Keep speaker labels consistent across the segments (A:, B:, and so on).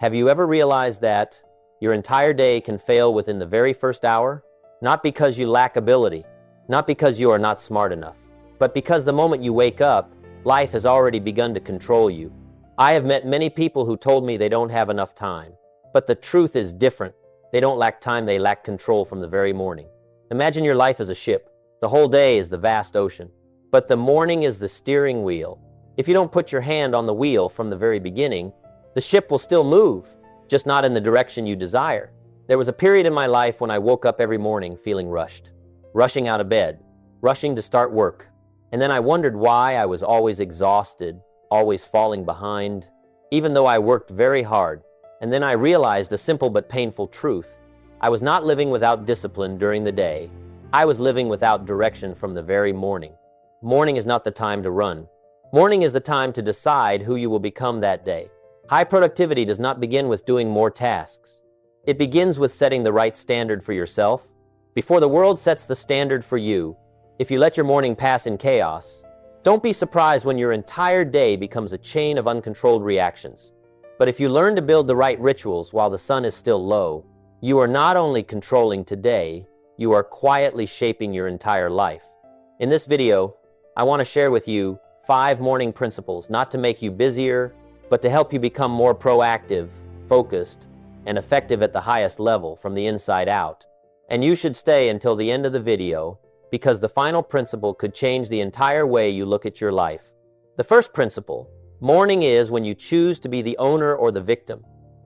A: Have you ever realized that your entire day can fail within the very first hour? Not because you lack ability, not because you are not smart enough, but because the moment you wake up, life has already begun to control you. I have met many people who told me they don't have enough time, but the truth is different. They don't lack time, they lack control from the very morning. Imagine your life as a ship. The whole day is the vast ocean, but the morning is the steering wheel. If you don't put your hand on the wheel from the very beginning, the ship will still move, just not in the direction you desire. There was a period in my life when I woke up every morning feeling rushed, rushing out of bed, rushing to start work. And then I wondered why I was always exhausted, always falling behind, even though I worked very hard. And then I realized a simple but painful truth. I was not living without discipline during the day. I was living without direction from the very morning. Morning is not the time to run. Morning is the time to decide who you will become that day. High productivity does not begin with doing more tasks. It begins with setting the right standard for yourself. Before the world sets the standard for you, if you let your morning pass in chaos, don't be surprised when your entire day becomes a chain of uncontrolled reactions. But if you learn to build the right rituals while the sun is still low, you are not only controlling today, you are quietly shaping your entire life. In this video, I want to share with you 5 morning principles, not to make you busier, but to help you become more proactive, focused, and effective at the highest level from the inside out. And you should stay until the end of the video, because the final principle could change the entire way you look at your life. The first principle: morning is when you choose to be the owner or the victim.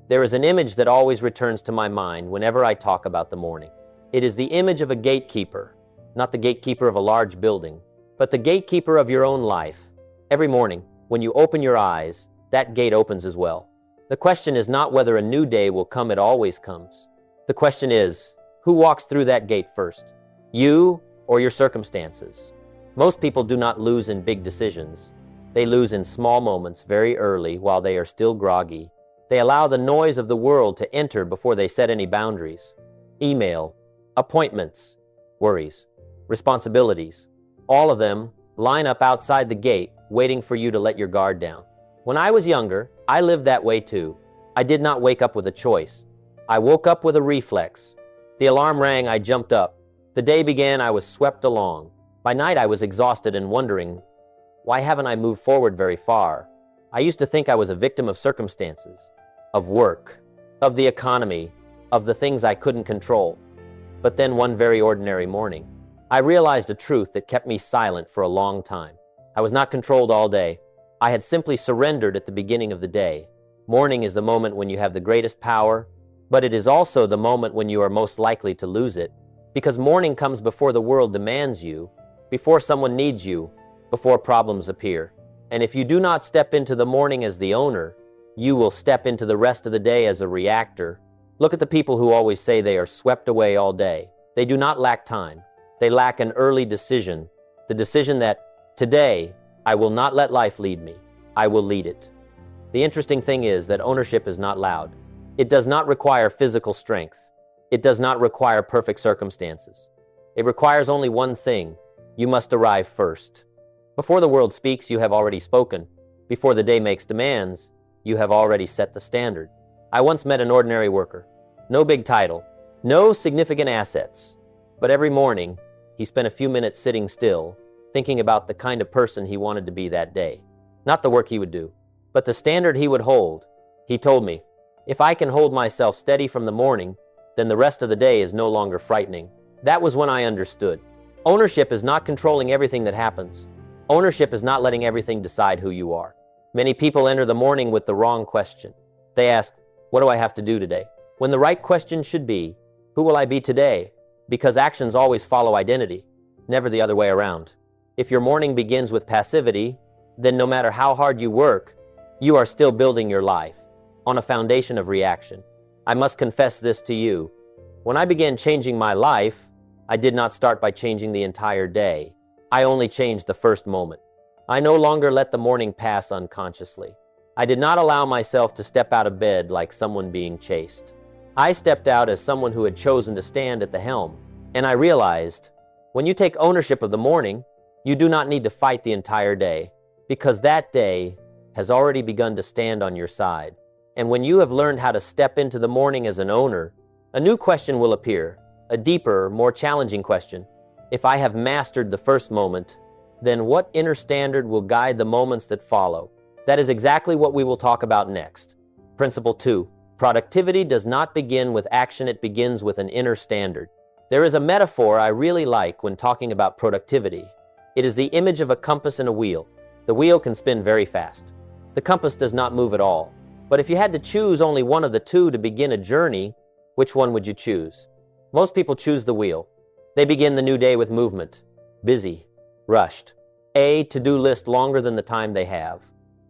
A: There is an image that always returns to my mind whenever I talk about the morning. It is the image of a gatekeeper, not the gatekeeper of a large building, but the gatekeeper of your own life. Every morning, when you open your eyes, that gate opens as well. The question is not whether a new day will come, it always comes. The question is, who walks through that gate first? You or your circumstances? Most people do not lose in big decisions. They lose in small moments very early while they are still groggy. They allow the noise of the world to enter before they set any boundaries. Email, appointments, worries, responsibilities, all of them line up outside the gate waiting for you to let your guard down. When I was younger, I lived that way too. I did not wake up with a choice. I woke up with a reflex. The alarm rang, I jumped up. The day began, I was swept along. By night, I was exhausted and wondering, why haven't I moved forward very far? I used to think I was a victim of circumstances, of work, of the economy, of the things I couldn't control. But then one very ordinary morning, I realized a truth that kept me silent for a long time. I was not controlled all day. I had simply surrendered at the beginning of the day. Morning is the moment when you have the greatest power, but it is also the moment when you are most likely to lose it, because morning comes before the world demands you, before someone needs you, before problems appear. And if you do not step into the morning as the owner, you will step into the rest of the day as a reactor. Look at the people who always say they are swept away all day. They do not lack time. They lack an early decision, the decision that, today, I will not let life lead me. I will lead it. The interesting thing is that ownership is not loud. It does not require physical strength. It does not require perfect circumstances. It requires only one thing. You must arrive first. Before the world speaks, you have already spoken. Before the day makes demands, you have already set the standard. I once met an ordinary worker. No big title, no significant assets. But every morning, he spent a few minutes sitting still, thinking about the kind of person he wanted to be that day. Not the work he would do, but the standard he would hold. He told me, if I can hold myself steady from the morning, then the rest of the day is no longer frightening. That was when I understood. Ownership is not controlling everything that happens. Ownership is not letting everything decide who you are. Many people enter the morning with the wrong question. They ask, what do I have to do today? When the right question should be, who will I be today? Because actions always follow identity, never the other way around. If your morning begins with passivity, then no matter how hard you work, you are still building your life on a foundation of reaction. I must confess this to you. When I began changing my life, I did not start by changing the entire day. I only changed the first moment. I no longer let the morning pass unconsciously. I did not allow myself to step out of bed like someone being chased. I stepped out as someone who had chosen to stand at the helm. And I realized, when you take ownership of the morning, you do not need to fight the entire day, because that day has already begun to stand on your side. And when you have learned how to step into the morning as an owner, a new question will appear, a deeper, more challenging question. If I have mastered the first moment, then what inner standard will guide the moments that follow? That is exactly what we will talk about next. Principle 2. Productivity does not begin with action, it begins with an inner standard. There is a metaphor I really like when talking about productivity. It is the image of a compass and a wheel. The wheel can spin very fast. The compass does not move at all. But if you had to choose only one of the two to begin a journey, which one would you choose? Most people choose the wheel. They begin the new day with movement, busy, rushed, a to-do list longer than the time they have.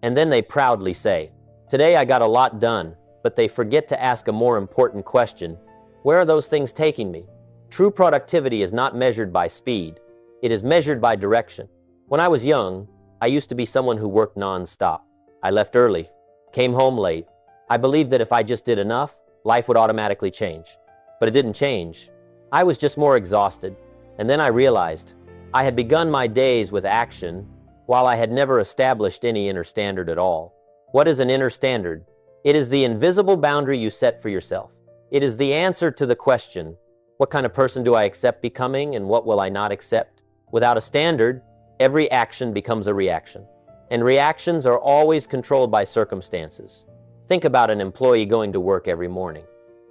A: And then they proudly say, "Today I got a lot done," but they forget to ask a more important question. Where are those things taking me? True productivity is not measured by speed. It is measured by direction. When I was young, I used to be someone who worked non-stop. I left early, came home late. I believed that if I just did enough, life would automatically change. But it didn't change. I was just more exhausted. And then I realized I had begun my days with action while I had never established any inner standard at all. What is an inner standard? It is the invisible boundary you set for yourself. It is the answer to the question, what kind of person do I accept becoming and what will I not accept? Without a standard, every action becomes a reaction. And reactions are always controlled by circumstances. Think about an employee going to work every morning.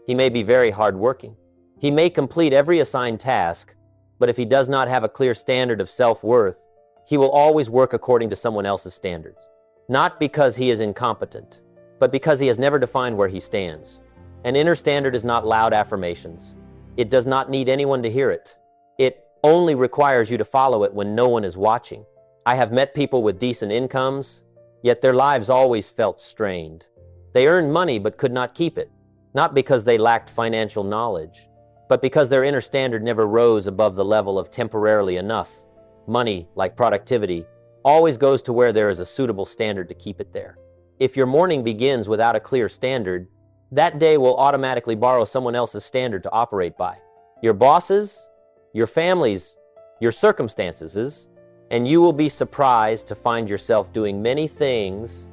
A: He may be very hardworking. He may complete every assigned task, but if he does not have a clear standard of self-worth, he will always work according to someone else's standards. Not because he is incompetent, but because he has never defined where he stands. An inner standard is not loud affirmations. It does not need anyone to hear it. It only requires you to follow it when no one is watching. I have met people with decent incomes, yet their lives always felt strained. They earned money but could not keep it, not because they lacked financial knowledge, but because their inner standard never rose above the level of temporarily enough. Money, like productivity, always goes to where there is a suitable standard to keep it there. If your morning begins without a clear standard, that day will automatically borrow someone else's standard to operate by. Your bosses, your families, your circumstances, and you will be surprised to find yourself doing many things,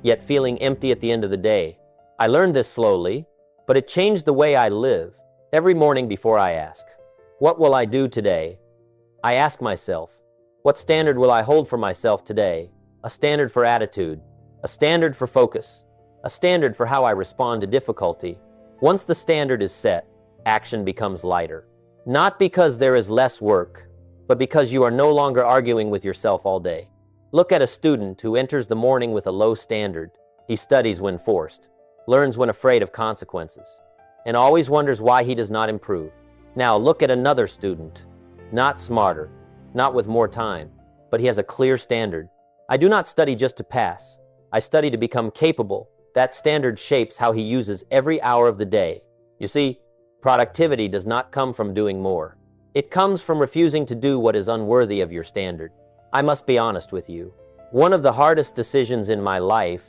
A: yet feeling empty at the end of the day. I learned this slowly, but it changed the way I live. Every morning before I ask, what will I do today? I ask myself, what standard will I hold for myself today? A standard for attitude, a standard for focus, a standard for how I respond to difficulty. Once the standard is set, action becomes lighter. Not because there is less work, but because you are no longer arguing with yourself all day. Look at a student who enters the morning with a low standard. He studies when forced, learns when afraid of consequences, and always wonders why he does not improve. Now look at another student, not smarter, not with more time, but he has a clear standard. I do not study just to pass. I study to become capable. That standard shapes how he uses every hour of the day. You see, productivity does not come from doing more. It comes from refusing to do what is unworthy of your standard. I must be honest with you. One of the hardest decisions in my life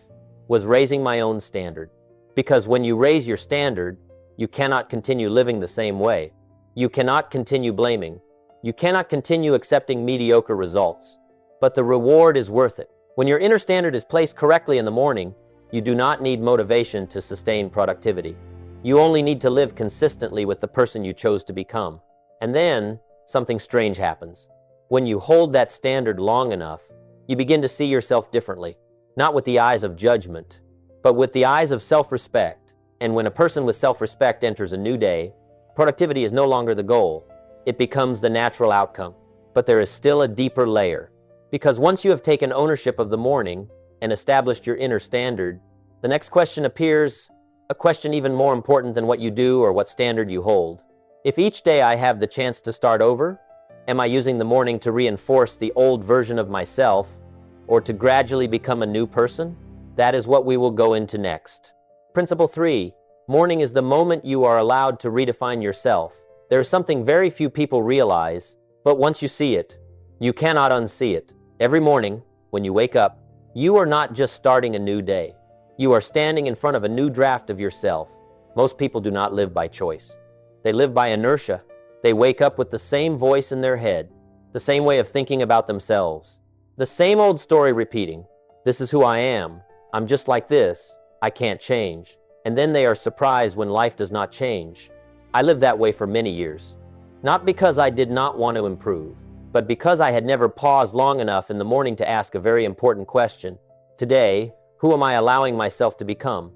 A: was raising my own standard. Because when you raise your standard, you cannot continue living the same way. You cannot continue blaming. You cannot continue accepting mediocre results. But the reward is worth it. When your inner standard is placed correctly in the morning, you do not need motivation to sustain productivity. You only need to live consistently with the person you chose to become. And then, something strange happens. When you hold that standard long enough, you begin to see yourself differently. Not with the eyes of judgment, but with the eyes of self-respect. And when a person with self-respect enters a new day, productivity is no longer the goal. It becomes the natural outcome. But there is still a deeper layer. Because once you have taken ownership of the morning and established your inner standard, the next question appears, a question even more important than what you do or what standard you hold. If each day I have the chance to start over, am I using the morning to reinforce the old version of myself or to gradually become a new person? That is what we will go into next. Principle 3. Morning is the moment you are allowed to redefine yourself. There is something very few people realize, but once you see it, you cannot unsee it. Every morning, when you wake up, you are not just starting a new day. You are standing in front of a new draft of yourself. Most people do not live by choice. They live by inertia. They wake up with the same voice in their head, the same way of thinking about themselves, the same old story repeating. This is who I am. I'm just like this. I can't change. And then they are surprised when life does not change. I lived that way for many years. Not because I did not want to improve, but because I had never paused long enough in the morning to ask a very important question. Today, who am I allowing myself to become?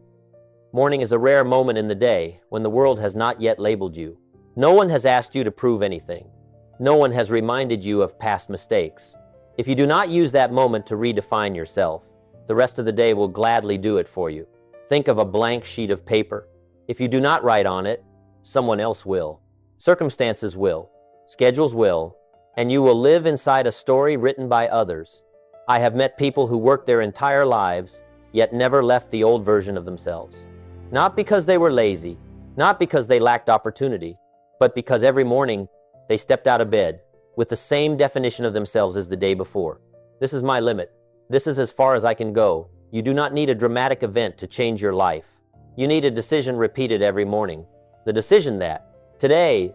A: Morning is a rare moment in the day when the world has not yet labeled you. No one has asked you to prove anything. No one has reminded you of past mistakes. If you do not use that moment to redefine yourself, the rest of the day will gladly do it for you. Think of a blank sheet of paper. If you do not write on it, someone else will. Circumstances will. Schedules will. And you will live inside a story written by others. I have met people who worked their entire lives, yet never left the old version of themselves. Not because they were lazy, not because they lacked opportunity, but because every morning they stepped out of bed with the same definition of themselves as the day before. This is my limit. This is as far as I can go. You do not need a dramatic event to change your life. You need a decision repeated every morning. The decision that, today,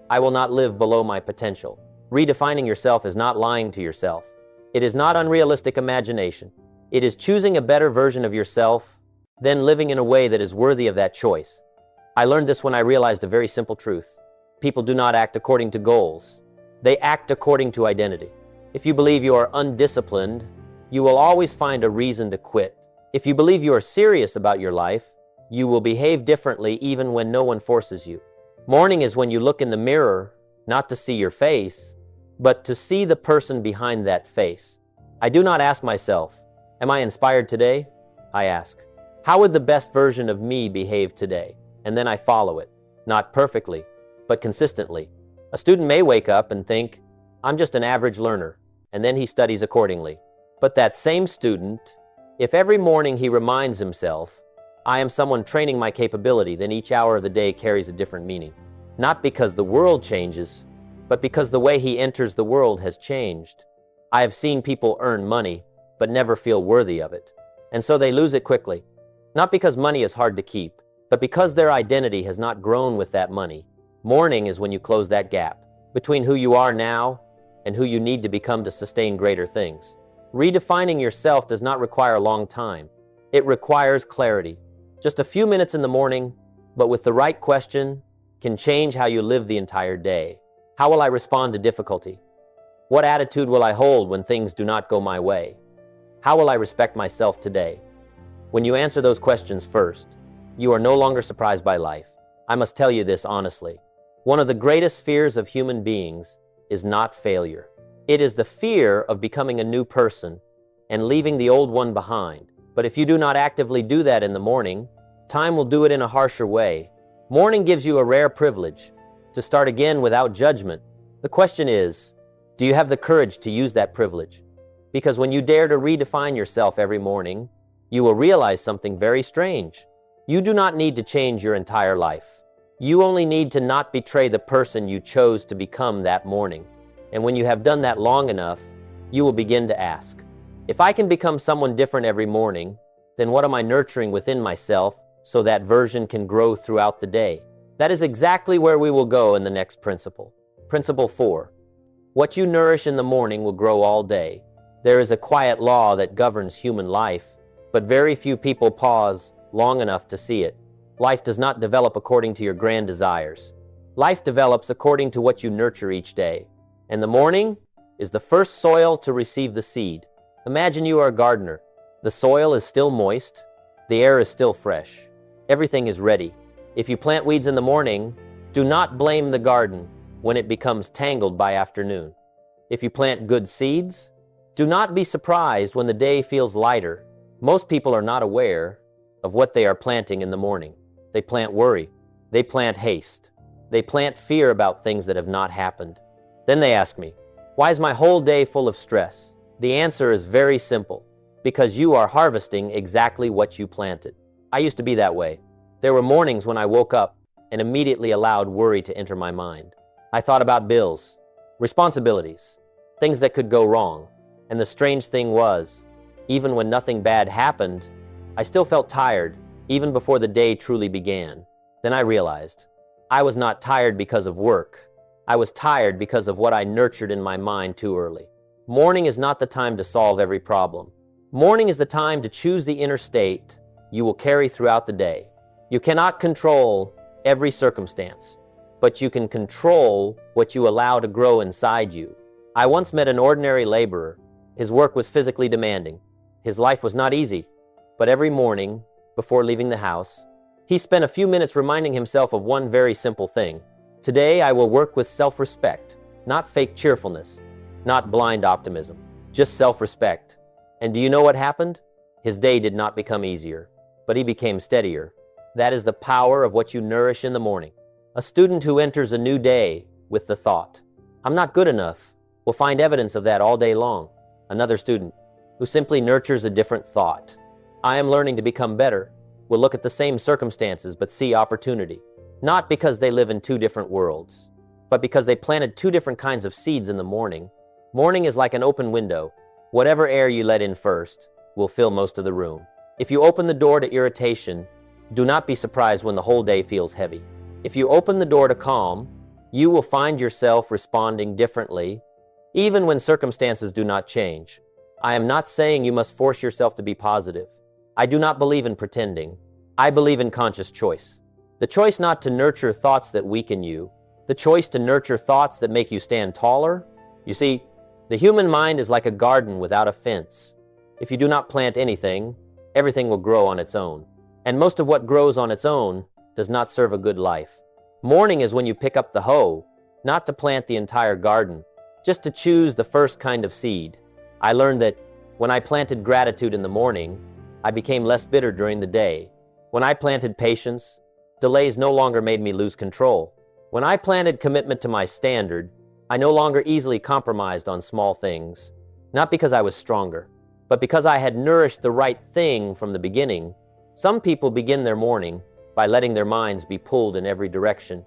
A: I will not live below my potential. Redefining yourself is not lying to yourself. It is not unrealistic imagination. It is choosing a better version of yourself, then living in a way that is worthy of that choice. I learned this when I realized a very simple truth. People do not act according to goals. They act according to identity. If you believe you are undisciplined, you will always find a reason to quit. If you believe you are serious about your life, you will behave differently even when no one forces you. Morning is when you look in the mirror, not to see your face, but to see the person behind that face. I do not ask myself, am I inspired today? I ask, how would the best version of me behave today? And then I follow it, not perfectly, but consistently. A student may wake up and think, I'm just an average learner, and then he studies accordingly. But that same student, if every morning he reminds himself, I am someone training my capability, then each hour of the day carries a different meaning. Not because the world changes, but because the way he enters the world has changed. I have seen people earn money, but never feel worthy of it. And so they lose it quickly. Not because money is hard to keep, but because their identity has not grown with that money. Morning is when you close that gap between who you are now and who you need to become to sustain greater things. Redefining yourself does not require a long time. It requires clarity. Just a few minutes in the morning, but with the right question, can change how you live the entire day. How will I respond to difficulty? What attitude will I hold when things do not go my way? How will I respect myself today? When you answer those questions first, you are no longer surprised by life. I must tell you this honestly. One of the greatest fears of human beings is not failure. It is the fear of becoming a new person and leaving the old one behind. But if you do not actively do that in the morning, time will do it in a harsher way. Morning gives you a rare privilege to start again without judgment. The question is, do you have the courage to use that privilege? Because when you dare to redefine yourself every morning, you will realize something very strange. You do not need to change your entire life. You only need to not betray the person you chose to become that morning. And when you have done that long enough, you will begin to ask, if I can become someone different every morning, then what am I nurturing within myself so that version can grow throughout the day? That is exactly where we will go in the next principle. Principle 4. What you nourish in the morning will grow all day. There is a quiet law that governs human life, but very few people pause long enough to see it. Life does not develop according to your grand desires. Life develops according to what you nurture each day. And the morning is the first soil to receive the seed. Imagine you are a gardener. The soil is still moist. The air is still fresh. Everything is ready. If you plant weeds in the morning, do not blame the garden when it becomes tangled by afternoon. If you plant good seeds, do not be surprised when the day feels lighter. Most people are not aware of what they are planting in the morning. They plant worry. They plant haste. They plant fear about things that have not happened. Then they ask me, why is my whole day full of stress? The answer is very simple. Because you are harvesting exactly what you planted. I used to be that way. There were mornings when I woke up and immediately allowed worry to enter my mind. I thought about bills, responsibilities, things that could go wrong. And the strange thing was, even when nothing bad happened, I still felt tired, even before the day truly began. Then I realized, I was not tired because of work. I was tired because of what I nurtured in my mind too early. Morning is not the time to solve every problem. Morning is the time to choose the inner state you will carry throughout the day. You cannot control every circumstance, but you can control what you allow to grow inside you. I once met an ordinary laborer. His work was physically demanding. His life was not easy, but every morning, before leaving the house, he spent a few minutes reminding himself of one very simple thing. Today I will work with self-respect, not fake cheerfulness, not blind optimism, just self-respect. And do you know what happened? His day did not become easier, but he became steadier. That is the power of what you nourish in the morning. A student who enters a new day with the thought, "I'm not good enough," will find evidence of that all day long. Another student who simply nurtures a different thought, "I am learning to become better," will look at the same circumstances but see opportunity. Not because they live in two different worlds, but because they planted two different kinds of seeds in the morning. Morning is like an open window. Whatever air you let in first will fill most of the room. If you open the door to irritation, do not be surprised when the whole day feels heavy. If you open the door to calm, you will find yourself responding differently, even when circumstances do not change. I am not saying you must force yourself to be positive. I do not believe in pretending. I believe in conscious choice. The choice not to nurture thoughts that weaken you, the choice to nurture thoughts that make you stand taller. You see, the human mind is like a garden without a fence. If you do not plant anything, everything will grow on its own. And most of what grows on its own does not serve a good life. Morning is when you pick up the hoe, not to plant the entire garden, just to choose the first kind of seed. I learned that when I planted gratitude in the morning, I became less bitter during the day. When I planted patience, delays no longer made me lose control. When I planted commitment to my standard, I no longer easily compromised on small things. Not because I was stronger, but because I had nourished the right thing from the beginning. Some people begin their morning by letting their minds be pulled in every direction,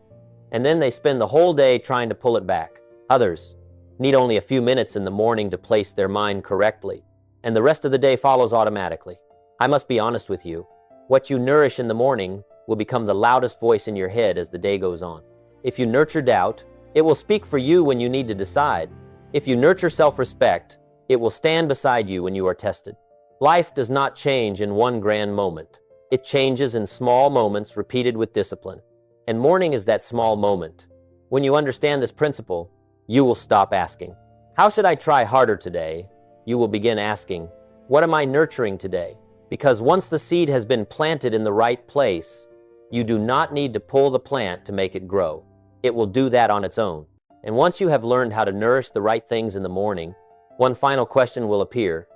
A: and then they spend the whole day trying to pull it back. Others need only a few minutes in the morning to place their mind correctly, and the rest of the day follows automatically. I must be honest with you. What you nourish in the morning will become the loudest voice in your head as the day goes on. If you nurture doubt, it will speak for you when you need to decide. If you nurture self-respect, it will stand beside you when you are tested. Life does not change in one grand moment. It changes in small moments repeated with discipline. And morning is that small moment. When you understand this principle, you will stop asking, "How should I try harder today?" You will begin asking, "What am I nurturing today?" Because once the seed has been planted in the right place, you do not need to pull the plant to make it grow. It will do that on its own. And once you have learned how to nourish the right things in the morning, one final question will appear.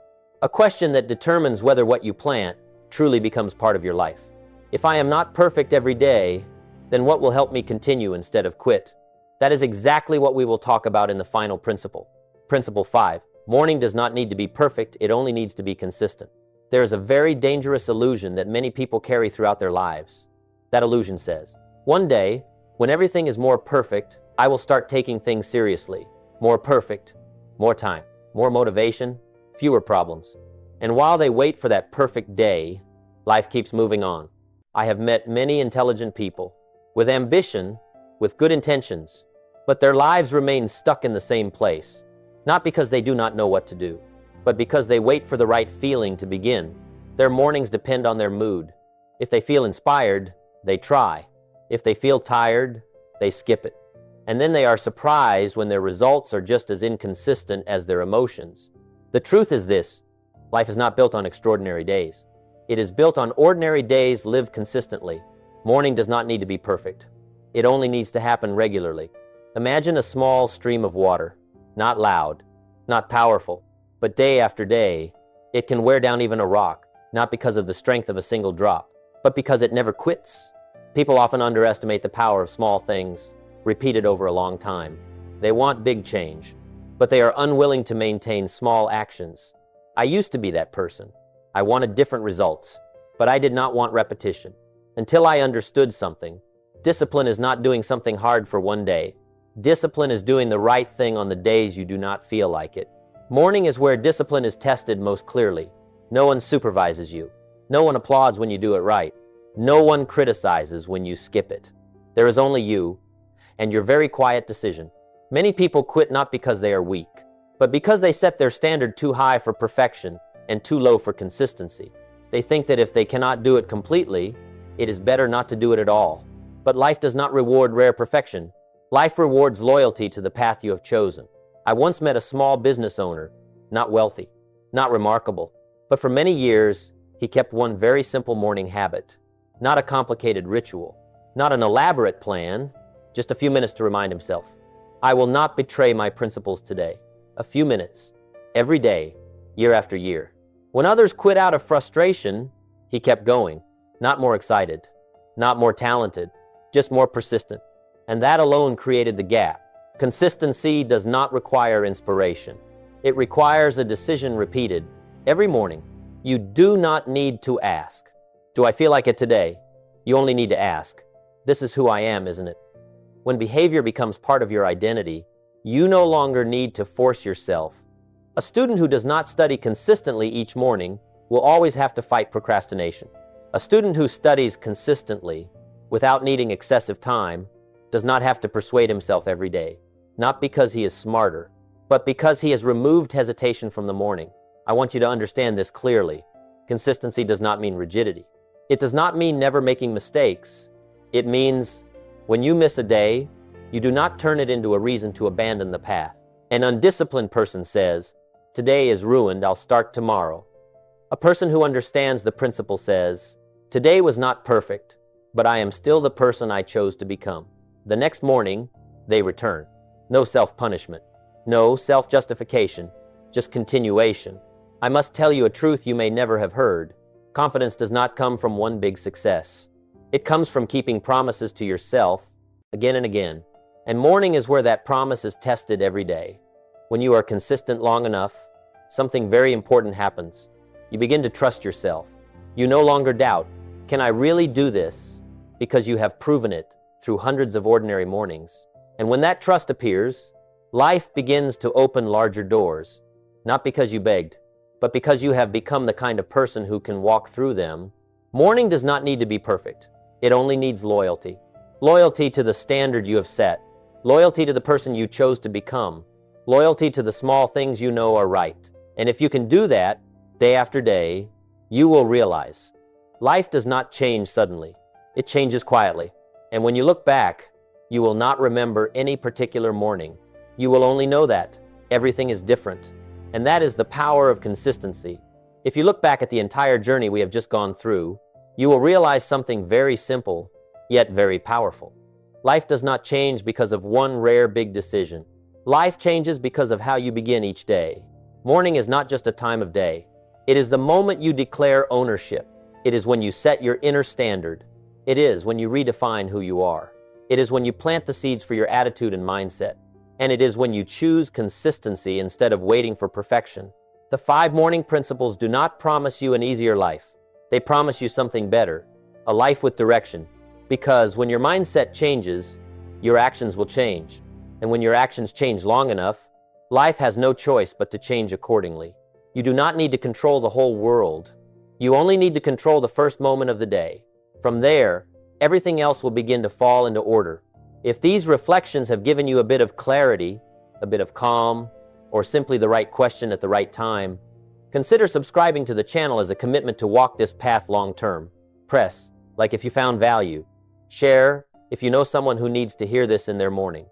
A: A question that determines whether what you plant truly becomes part of your life. If I am not perfect every day, then what will help me continue instead of quit? That is exactly what we will talk about in the final principle. Principle 5. Morning does not need to be perfect, it only needs to be consistent. There is a very dangerous illusion that many people carry throughout their lives. That illusion says, one day, when everything is more perfect, I will start taking things seriously. More perfect, more time, more motivation, fewer problems. And while they wait for that perfect day, life keeps moving on. I have met many intelligent people with ambition, with good intentions, but their lives remain stuck in the same place, not because they do not know what to do, but because they wait for the right feeling to begin. Their mornings depend on their mood. If they feel inspired, they try. If they feel tired, they skip it. And then they are surprised when their results are just as inconsistent as their emotions. The truth is this: life is not built on extraordinary days. It is built on ordinary days lived consistently. Morning does not need to be perfect. It only needs to happen regularly. Imagine a small stream of water, not loud, not powerful, but day after day, it can wear down even a rock, not because of the strength of a single drop, but because it never quits. People often underestimate the power of small things, repeated over a long time. They want big change, but they are unwilling to maintain small actions. I used to be that person. I wanted different results, but I did not want repetition. Until I understood something. Discipline is not doing something hard for one day. Discipline is doing the right thing on the days you do not feel like it. Morning is where discipline is tested most clearly. No one supervises you. No one applauds when you do it right. No one criticizes when you skip it. There is only you and your very quiet decision. Many people quit not because they are weak, but because they set their standard too high for perfection and too low for consistency. They think that if they cannot do it completely, it is better not to do it at all. But life does not reward rare perfection. Life rewards loyalty to the path you have chosen. I once met a small business owner, not wealthy, not remarkable, but for many years, he kept one very simple morning habit. Not a complicated ritual, not an elaborate plan, just a few minutes to remind himself. I will not betray my principles today. A few minutes, every day, year after year. When others quit out of frustration, he kept going, not more excited, not more talented, just more persistent. And that alone created the gap. Consistency does not require inspiration. It requires a decision repeated every morning. You do not need to ask, do I feel like it today? You only need to ask, this is who I am, isn't it? When behavior becomes part of your identity, you no longer need to force yourself. A student who does not study consistently each morning will always have to fight procrastination. A student who studies consistently, without needing excessive time, does not have to persuade himself every day, not because he is smarter, but because he has removed hesitation from the morning. I want you to understand this clearly. Consistency does not mean rigidity. It does not mean never making mistakes. It means when you miss a day, you do not turn it into a reason to abandon the path. An undisciplined person says, today is ruined, I'll start tomorrow. A person who understands the principle says, today was not perfect, but I am still the person I chose to become. The next morning, they return. No self-punishment, no self-justification, just continuation. I must tell you a truth you may never have heard. Confidence does not come from one big success. It comes from keeping promises to yourself again and again. And morning is where that promise is tested every day. When you are consistent long enough, something very important happens. You begin to trust yourself. You no longer doubt, can I really do this? Because you have proven it through hundreds of ordinary mornings. And when that trust appears, life begins to open larger doors, not because you begged, but because you have become the kind of person who can walk through them. Morning does not need to be perfect. It only needs loyalty. Loyalty to the standard you have set. Loyalty to the person you chose to become. Loyalty to the small things you know are right. And if you can do that, day after day, you will realize life does not change suddenly. It changes quietly. And when you look back, you will not remember any particular morning. You will only know that everything is different. And that is the power of consistency. If you look back at the entire journey we have just gone through, you will realize something very simple, yet very powerful. Life does not change because of one rare big decision. Life changes because of how you begin each day. Morning is not just a time of day. It is the moment you declare ownership. It is when you set your inner standard. It is when you redefine who you are. It is when you plant the seeds for your attitude and mindset. And it is when you choose consistency instead of waiting for perfection. The 5 morning principles do not promise you an easier life. They promise you something better, a life with direction. Because when your mindset changes, your actions will change. And when your actions change long enough, life has no choice but to change accordingly. You do not need to control the whole world. You only need to control the first moment of the day. From there, everything else will begin to fall into order. If these reflections have given you a bit of clarity, a bit of calm, or simply the right question at the right time, consider subscribing to the channel as a commitment to walk this path long term. Press like if you found value. Share if you know someone who needs to hear this in their morning.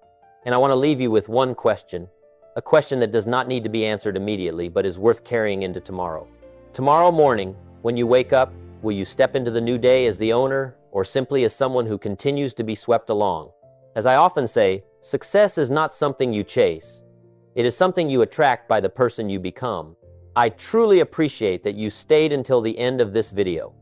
A: And I want to leave you with one question, a question that does not need to be answered immediately, but is worth carrying into tomorrow. Tomorrow morning, when you wake up, will you step into the new day as the owner, or simply as someone who continues to be swept along? As I often say, success is not something you chase. It is something you attract by the person you become. I truly appreciate that you stayed until the end of this video.